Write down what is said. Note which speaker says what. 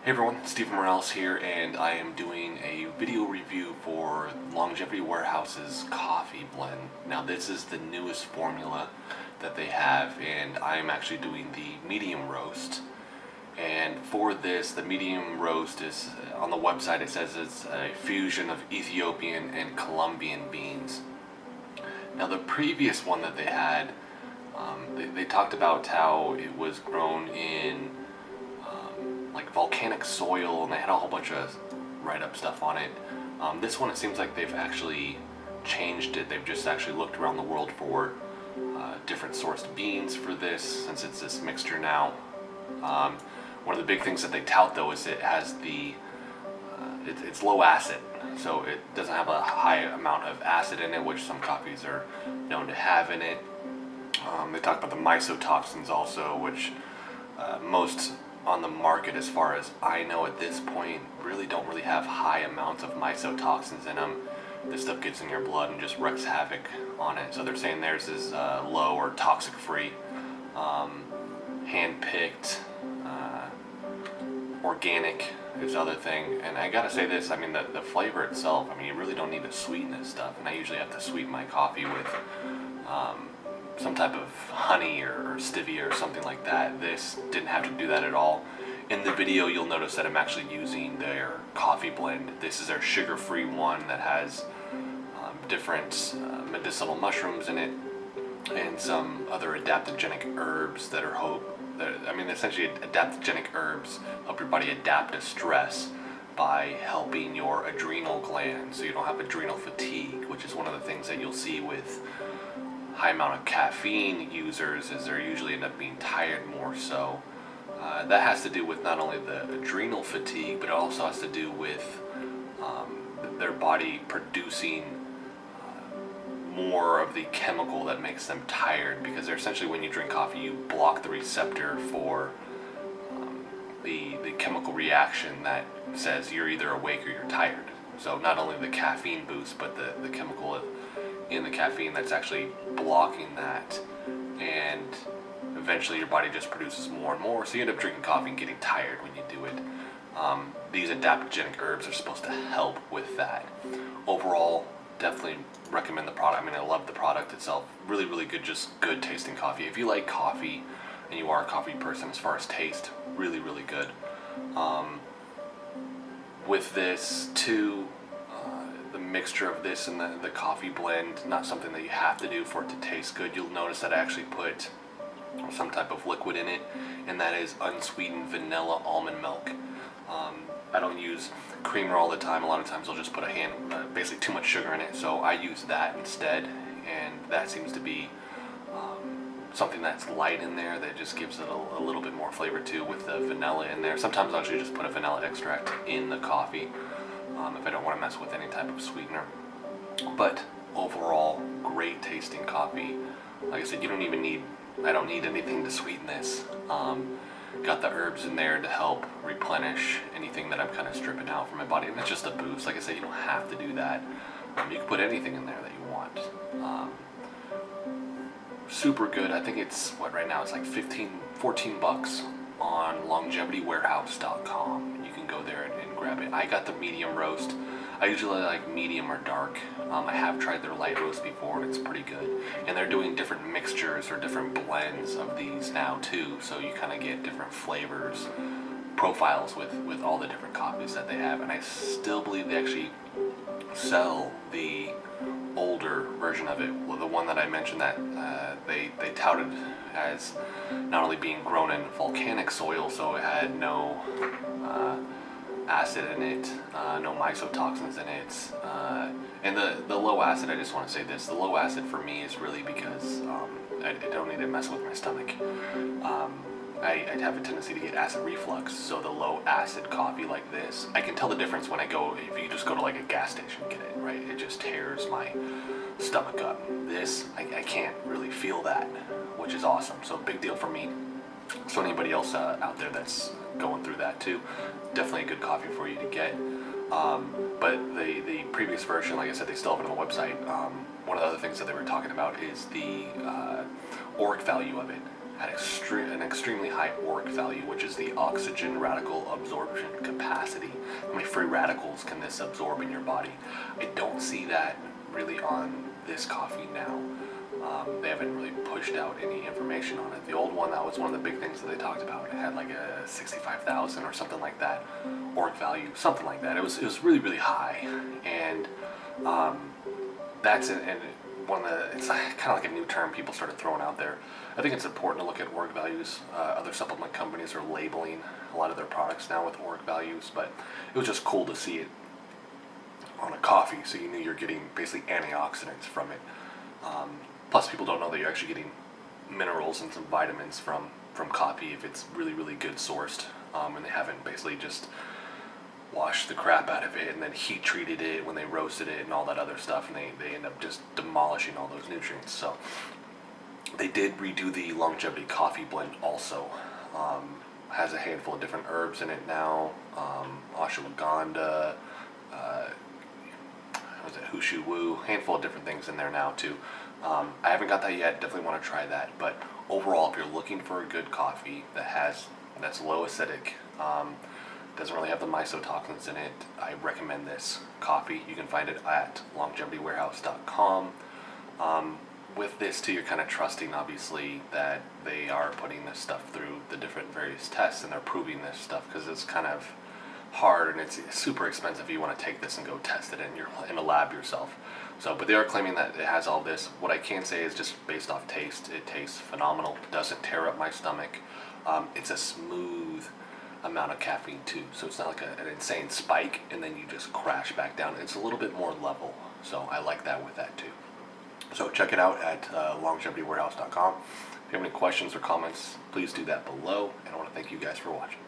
Speaker 1: Hey everyone, Stephen Morales here, and I am doing a video review for Longevity Warehouse's coffee blend. Now this is the newest formula that they have, and I am actually doing the medium roast. And for this, the medium roast is, on the website it says it's a fusion of Ethiopian and Colombian beans. Now the previous one that they had, they talked about how it was grown in like volcanic soil, and they had a whole bunch of write-up stuff on it. This one, it seems like they've actually changed it. They've just actually looked around the world for different sourced beans for this, since it's this mixture now. One of the big things that they tout though is it has it's low acid, so it doesn't have a high amount of acid in it, which some coffees are known to have in it. They talk about the mycotoxins also, which most on the market, as far as I know at this point, don't really have high amounts of mycotoxins in them. This stuff gets in your blood and just wreaks havoc on it. So they're saying theirs is low or toxic free, hand picked, organic is the other thing. And I gotta say this, I mean the flavor itself, I mean you really don't need to sweeten this stuff, and I usually have to sweeten my coffee with some type of honey or stevia or something like that. This didn't have to do that at all. In the video you'll notice that I'm actually using their coffee blend. This is their sugar-free one that has different medicinal mushrooms in it and some other adaptogenic herbs that are essentially adaptogenic herbs help your body adapt to stress by helping your adrenal glands, so you don't have adrenal fatigue, which is one of the things that you'll see with high amount of caffeine users, is they usually end up being tired more so. That has to do with not only the adrenal fatigue, but it also has to do with their body producing more of the chemical that makes them tired, because they're essentially, when you drink coffee, you block the receptor for the chemical reaction that says you're either awake or you're tired. So not only the caffeine boost, but the chemical in the caffeine that's actually blocking that, and eventually your body just produces more and more, so you end up drinking coffee and getting tired when you do it. These adaptogenic herbs are supposed to help with that. Overall, definitely recommend the product. I mean, I love the product itself. Really, really good, just good tasting coffee. If you like coffee and you are a coffee person as far as taste, really, really good. With this too, the mixture of this and the coffee blend, not something that you have to do for it to taste good. You'll notice that I actually put some type of liquid in it, and that is unsweetened vanilla almond milk. I don't use creamer all the time. A lot of times I'll just put basically too much sugar in it, so I use that instead, and that seems to be something that's light in there that just gives it a little bit more flavor too, with the vanilla in there. Sometimes I'll actually just put a vanilla extract in the coffee if I don't want to mess with any type of sweetener. But overall, great tasting coffee. Like I said, I don't need anything to sweeten this. Got the herbs in there to help replenish anything that I'm kind of stripping out from my body, and it's just a boost. Like I said, you don't have to do that. You can put anything in there that you want. Super good. I think it's, right now, it's like 14 bucks on longevitywarehouse.com. You can go there and grab it. I got the medium roast. I usually like medium or dark. I have tried their light roast before, and it's pretty good. And they're doing different mixtures or different blends of these now too, so you kind of get different flavors, profiles with all the different coffees that they have. And I still believe they actually sell the older version of it, the one that I mentioned that they touted as not only being grown in volcanic soil, so it had no acid in it, no mycotoxins in it, and the low acid, I just want to say this, the low acid for me is really because I don't need to mess with my stomach. I have a tendency to get acid reflux, so the low acid coffee like this, I can tell the difference when if you just go to like a gas station and get it, right? It just tears my stomach up. This, I can't really feel that, which is awesome. So big deal for me. So anybody else out there that's going through that too, definitely a good coffee for you to get. But the previous version, like I said, they still have it on the website. One of the other things that they were talking about is the ORAC value of it. had an extremely high ORAC value, which is the oxygen radical absorption capacity. How many free radicals can this absorb in your body? I don't see that really on this coffee now. They haven't really pushed out any information on it. The old one, that was one of the big things that they talked about. It had like a 65,000 or something like that, ORAC value, something like that. It was really, really high, and that's it. And one of the, it's kind of like a new term people started throwing out there. I think it's important to look at ORAC values. Other supplement companies are labeling a lot of their products now with ORAC values, but it was just cool to see it on a coffee, so you knew you're getting basically antioxidants from it. Plus, people don't know that you're actually getting minerals and some vitamins from coffee if it's really, really good sourced, and they haven't basically just washed the crap out of it and then heat treated it when they roasted it and all that other stuff, and they end up just demolishing all those nutrients. So they did redo the longevity coffee blend also. Has a handful of different herbs in it now. Ashwagandha, was it Hushu Wu, handful of different things in there now too. I haven't got that yet, definitely want to try that, but overall, if you're looking for a good coffee that's low acidic, doesn't really have the mycotoxins in it, I recommend this coffee. You can find it at longevitywarehouse.com. With this too, you're kind of trusting, obviously, that they are putting this stuff through the different various tests and they're proving this stuff, because it's kind of hard and it's super expensive if you want to take this and go test it in a lab yourself. So, but they are claiming that it has all this. What I can say is just based off taste, it tastes phenomenal. It doesn't tear up my stomach. It's a smooth amount of caffeine too, so it's not like an insane spike and then you just crash back down. It's a little bit more level, so I like that with that too. So check it out at longevitywarehouse.com. If you have any questions or comments, please do that below, and I want to thank you guys for watching.